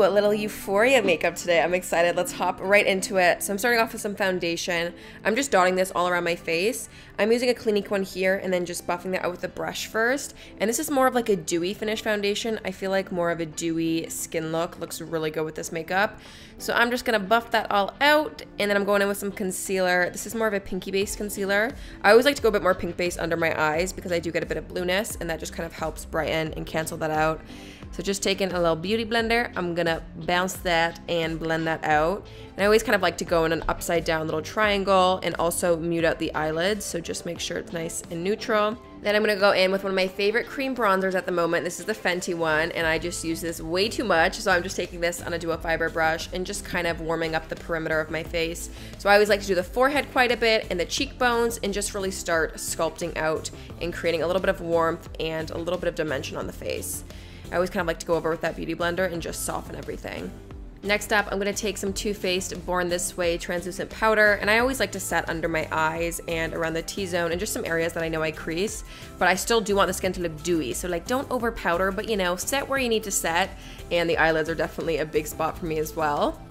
a little Euphoria makeup today. I'm excited. Let's hop right into it. So I'm starting off with some foundation. I'm just dotting this all around my face. I'm using a Clinique one here and then just buffing that out with a brush first. And this is more of like a dewy finish foundation. I feel like more of a dewy skin look looks really good with this makeup. So I'm just gonna buff that all out, and then I'm going in with some concealer. This is more of a pinky based concealer. I always like to go a bit more pink based under my eyes because I do get a bit of blueness, and that just kind of helps brighten and cancel that out. So just taking a little beauty blender, I'm gonna bounce that and blend that out. And I always kind of like to go in an upside down little triangle and also mute out the eyelids, so just make sure it's nice and neutral. Then I'm gonna go in with one of my favorite cream bronzers at the moment. This is the Fenty one, and I just use this way too much, so I'm just taking this on a duo fiber brush and just kind of warming up the perimeter of my face. So I always like to do the forehead quite a bit and the cheekbones and just really start sculpting out and creating a little bit of warmth and a little bit of dimension on the face. I always kind of like to go over with that beauty blender and just soften everything. Next up, I'm going to take some Too Faced Born This Way translucent powder, and I always like to set under my eyes and around the T-zone and just some areas that I know I crease, but I still do want the skin to look dewy, so like don't over powder, but you know, set where you need to set, and the eyelids are definitely a big spot for me as well.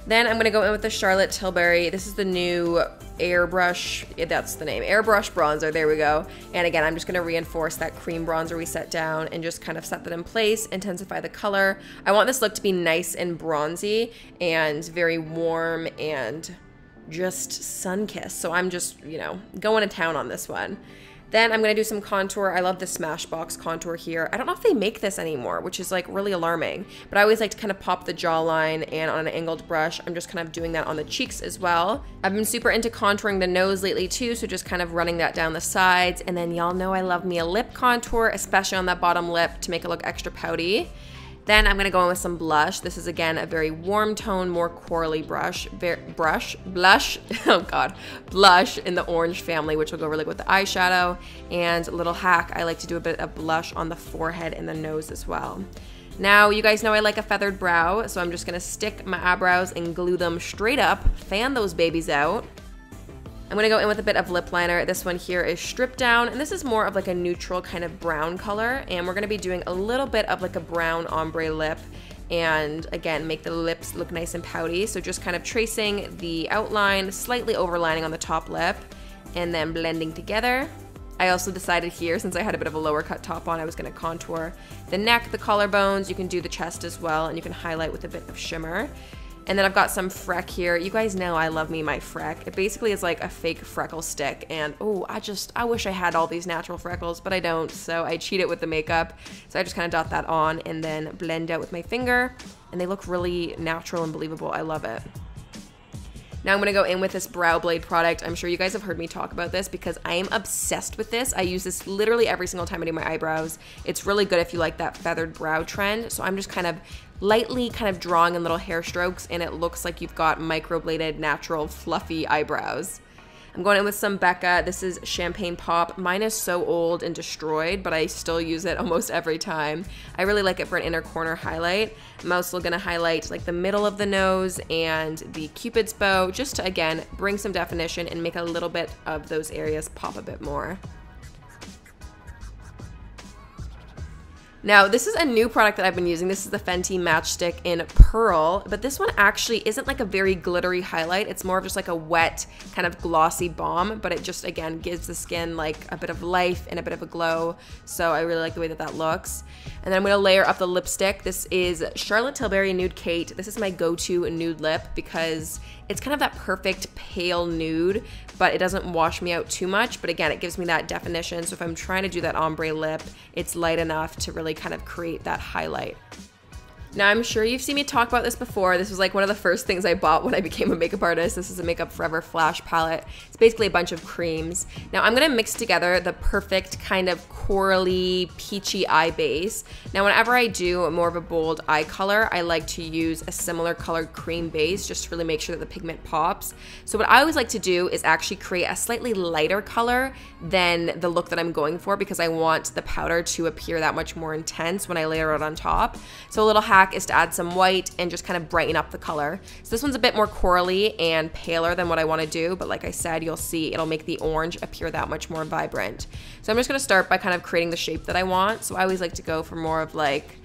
Then I'm going to go in with the Charlotte Tilbury. This is the new airbrush, that's the name, airbrush bronzer, there we go. And again, I'm just going to reinforce that cream bronzer we set down and just kind of set that in place, intensify the color. I want this look to be nice and bronzy and very warm and just sun-kissed. So I'm just, you know, going to town on this one. Then I'm going to do some contour. I love the Smashbox contour here. I don't know if they make this anymore, which is like really alarming, but I always like to kind of pop the jawline, and on an angled brush, I'm just kind of doing that on the cheeks as well. I've been super into contouring the nose lately too, so just kind of running that down the sides. And then y'all know I love me a lip contour, especially on that bottom lip to make it look extra pouty. Then I'm going to go in with some blush. This is, again, a very warm tone, more corally blush in the orange family, which will go really good with the eyeshadow. And a little hack, I like to do a bit of blush on the forehead and the nose as well. Now, you guys know I like a feathered brow, so I'm just going to stick my eyebrows and glue them straight up, fan those babies out. I'm going to go in with a bit of lip liner. This one here is Stripped Down, and this is more of like a neutral kind of brown color, and we're going to be doing a little bit of like a brown ombre lip, and again, make the lips look nice and pouty. So just kind of tracing the outline, slightly overlining on the top lip, and then blending together. I also decided here, since I had a bit of a lower cut top on, I was going to contour the neck, the collarbones. You can do the chest as well, and you can highlight with a bit of shimmer. And then I've got some freck here. You guys know I love me my freck. It basically is like a fake freckle stick. And oh, I wish I had all these natural freckles, but I don't. So I cheat it with the makeup. So I just kind of dot that on and then blend out with my finger. And they look really natural and believable. I love it. Now I'm going to go in with this Brow Blade product. I'm sure you guys have heard me talk about this because I am obsessed with this. I use this literally every single time I do my eyebrows. It's really good if you like that feathered brow trend. So I'm just kind of lightly kind of drawing in little hair strokes, and it looks like you've got microbladed, natural, fluffy eyebrows. I'm going in with some Becca. This is Champagne Pop. Mine is so old and destroyed, but I still use it almost every time. I really like it for an inner corner highlight. I'm also going to highlight like the middle of the nose and the Cupid's bow, just to, again, bring some definition and make a little bit of those areas pop a bit more. Now, this is a new product that I've been using. This is the Fenty Matchstick in Pearl, but this one actually isn't like a very glittery highlight. It's more of just like a wet, kind of glossy balm, but it just, again, gives the skin like a bit of life and a bit of a glow. So I really like the way that that looks. And then I'm gonna layer up the lipstick. This is Charlotte Tilbury Nude Kate. This is my go-to nude lip because it's kind of that perfect pale nude, but it doesn't wash me out too much. But again, it gives me that definition. So if I'm trying to do that ombre lip, it's light enough to really kind of create that highlight. Now, I'm sure you've seen me talk about this before. This was like one of the first things I bought when I became a makeup artist. This is a Makeup Forever Flash palette. It's basically a bunch of creams. Now, I'm gonna mix together the perfect kind of corally, peachy eye base. Now, whenever I do more of a bold eye color, I like to use a similar colored cream base just to really make sure that the pigment pops. So what I always like to do is actually create a slightly lighter color than the look that I'm going for because I want the powder to appear that much more intense when I layer it on top. So a little hack is to add some white and just kind of brighten up the color. So this one's a bit more corally and paler than what I want to do, but like I said, you'll see it'll make the orange appear that much more vibrant. So I'm just going to start by kind of creating the shape that I want. So I always like to go for more of like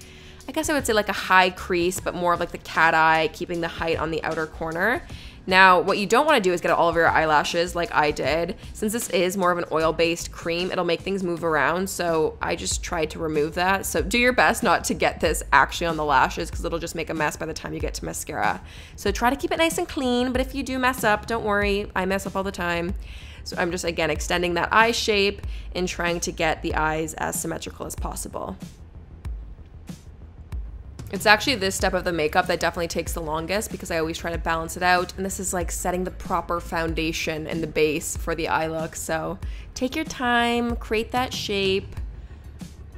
I guess I would say like a high crease, but more of like the cat eye, keeping the height on the outer corner. Now, what you don't want to do is get it all over your eyelashes like I did. Since this is more of an oil-based cream, it'll make things move around, so I just tried to remove that. So do your best not to get this actually on the lashes because it'll just make a mess by the time you get to mascara. So try to keep it nice and clean, but if you do mess up, don't worry, I mess up all the time. So I'm just, again, extending that eye shape and trying to get the eyes as symmetrical as possible. It's actually this step of the makeup that definitely takes the longest because I always try to balance it out. And this is like setting the proper foundation and the base for the eye look. So take your time, create that shape.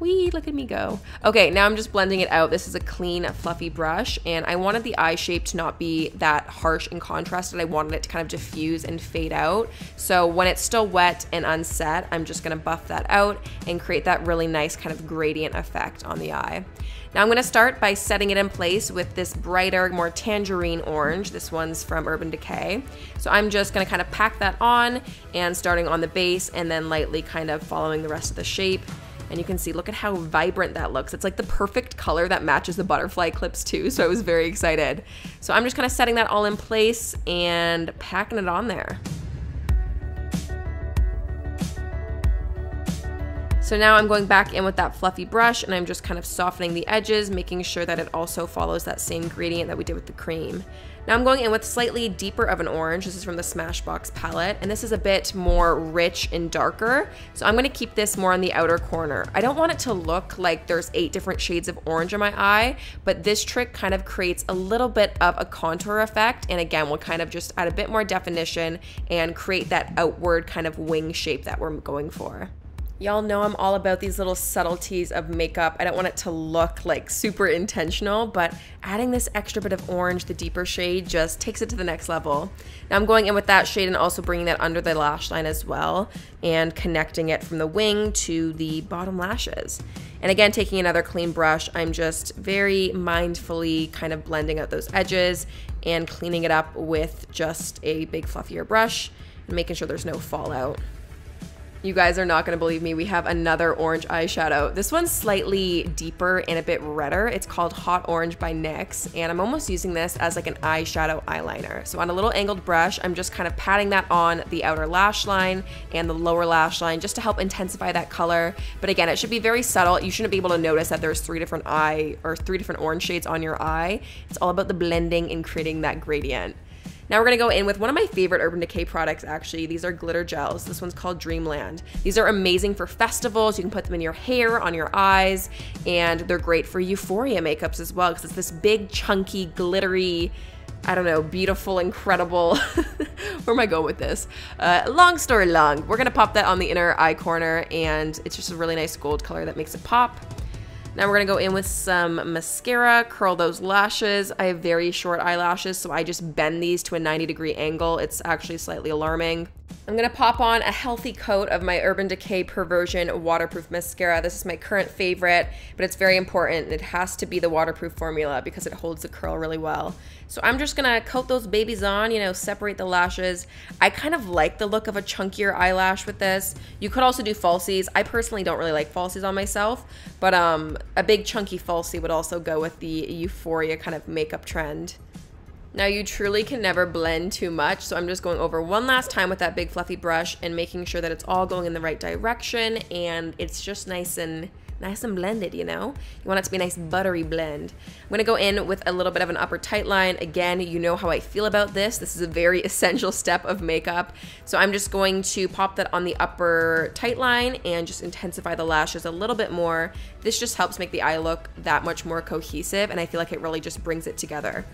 Whee, look at me go. Okay, now I'm just blending it out. This is a clean, fluffy brush, and I wanted the eye shape to not be that harsh and contrasted. I wanted it to kind of diffuse and fade out. So when it's still wet and unset, I'm just gonna buff that out and create that really nice kind of gradient effect on the eye. Now I'm gonna start by setting it in place with this brighter, more tangerine orange. This one's from Urban Decay. So I'm just gonna kind of pack that on and starting on the base and then lightly kind of following the rest of the shape. And you can see, look at how vibrant that looks. It's like the perfect color that matches the butterfly clips too, so I was very excited. So I'm just kind of setting that all in place and packing it on there. So now I'm going back in with that fluffy brush and I'm just kind of softening the edges, making sure that it also follows that same gradient that we did with the cream. Now I'm going in with slightly deeper of an orange. This is from the Smashbox palette, and this is a bit more rich and darker. So I'm gonna keep this more on the outer corner. I don't want it to look like there's 8 different shades of orange in my eye, but this trick kind of creates a little bit of a contour effect, and again, we'll kind of just add a bit more definition and create that outward kind of wing shape that we're going for. Y'all know I'm all about these little subtleties of makeup. I don't want it to look like super intentional, but adding this extra bit of orange, the deeper shade, just takes it to the next level. Now I'm going in with that shade and also bringing that under the lash line as well and connecting it from the wing to the bottom lashes. And again, taking another clean brush, I'm just very mindfully kind of blending out those edges and cleaning it up with just a big fluffier brush and making sure there's no fallout. You guys are not going to believe me. We have another orange eyeshadow. This one's slightly deeper and a bit redder. It's called Hot Orange by NYX, and I'm almost using this as like an eyeshadow eyeliner. So on a little angled brush, I'm just kind of patting that on the outer lash line and the lower lash line just to help intensify that color. But again, it should be very subtle. You shouldn't be able to notice that there's 3 different orange shades on your eye. It's all about the blending and creating that gradient. Now we're gonna go in with one of my favorite Urban Decay products, actually. These are glitter gels. This one's called Dreamland. These are amazing for festivals. You can put them in your hair, on your eyes, and they're great for Euphoria makeups as well because it's this big, chunky, glittery, I don't know, beautiful, incredible. Where am I going with this? Long story long. We're gonna pop that on the inner eye corner, and it's just a really nice gold color that makes it pop. Now we're gonna go in with some mascara, curl those lashes. I have very short eyelashes, so I just bend these to a 90-degree angle. It's actually slightly alarming. I'm gonna pop on a healthy coat of my Urban Decay Perversion waterproof mascara. This is my current favorite, but it's very important. It has to be the waterproof formula because it holds the curl really well. So I'm just gonna coat those babies on, you know, separate the lashes. I kind of like the look of a chunkier eyelash with this. You could also do falsies. I personally don't really like falsies on myself, but a big chunky falsie would also go with the Euphoria kind of makeup trend. Now you truly can never blend too much, so I'm just going over one last time with that big fluffy brush and making sure that it's all going in the right direction and it's just nice and blended, you know? You want it to be a nice buttery blend. I'm gonna go in with a little bit of an upper tight line. Again, you know how I feel about this. This is a very essential step of makeup. So I'm just going to pop that on the upper tight line and just intensify the lashes a little bit more. This just helps make the eye look that much more cohesive, and I feel like it really just brings it together.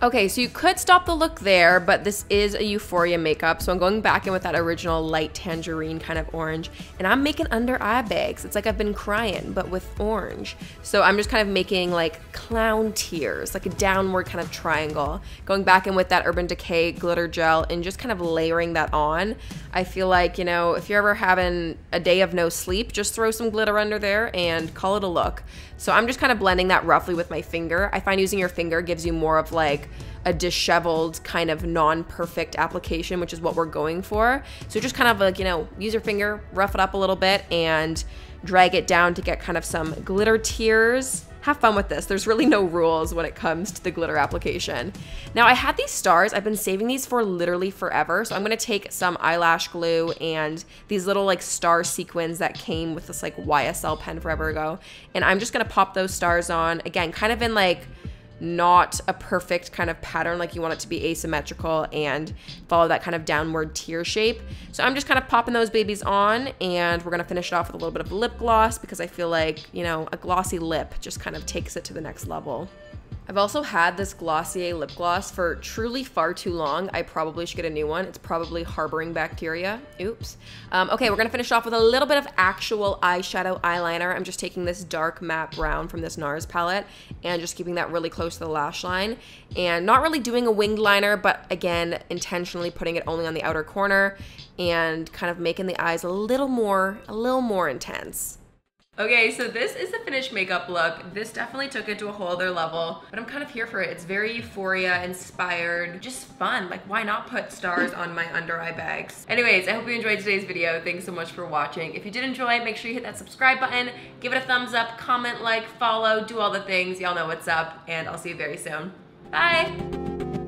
Okay, so you could stop the look there, but this is a Euphoria makeup, so I'm going back in with that original light tangerine kind of orange, and I'm making under eye bags. It's like I've been crying, but with orange. So I'm just kind of making like clown tears, like a downward kind of triangle. Going back in with that Urban Decay glitter gel and just kind of layering that on. I feel like, you know, if you're ever having a day of no sleep, just throw some glitter under there and call it a look. So I'm just kind of blending that roughly with my finger. I find using your finger gives you more of like a disheveled kind of non-perfect application, which is what we're going for. So just kind of like, you know, use your finger, rough it up a little bit and drag it down to get kind of some glitter tears have fun with this. There's really no rules when it comes to the glitter application. Now I had these stars, I've been saving these for literally forever. So I'm gonna take some eyelash glue and these little like star sequins that came with this like YSL pen forever ago. And I'm just gonna pop those stars on, again, kind of in like not a perfect kind of pattern, like you want it to be asymmetrical and follow that kind of downward tear shape. So I'm just kind of popping those babies on, and we're gonna finish it off with a little bit of lip gloss because I feel like, you know, a glossy lip just kind of takes it to the next level. I've also had this Glossier lip gloss for truly far too long. I probably should get a new one. It's probably harboring bacteria. Oops. Okay, we're gonna finish off with a little bit of actual eyeshadow eyeliner. I'm just taking this dark matte brown from this NARS palette and just keeping that really close to the lash line. And not really doing a winged liner, but again, intentionally putting it only on the outer corner and kind of making the eyes a little more intense. Okay, so this is the finished makeup look. This definitely took it to a whole other level, but I'm kind of here for it. It's very Euphoria inspired, just fun. Like, why not put stars on my under eye bags? Anyways, I hope you enjoyed today's video. Thanks so much for watching. If you did enjoy, make sure you hit that subscribe button, give it a thumbs up, comment, like, follow, do all the things. Y'all know what's up, and I'll see you very soon. Bye!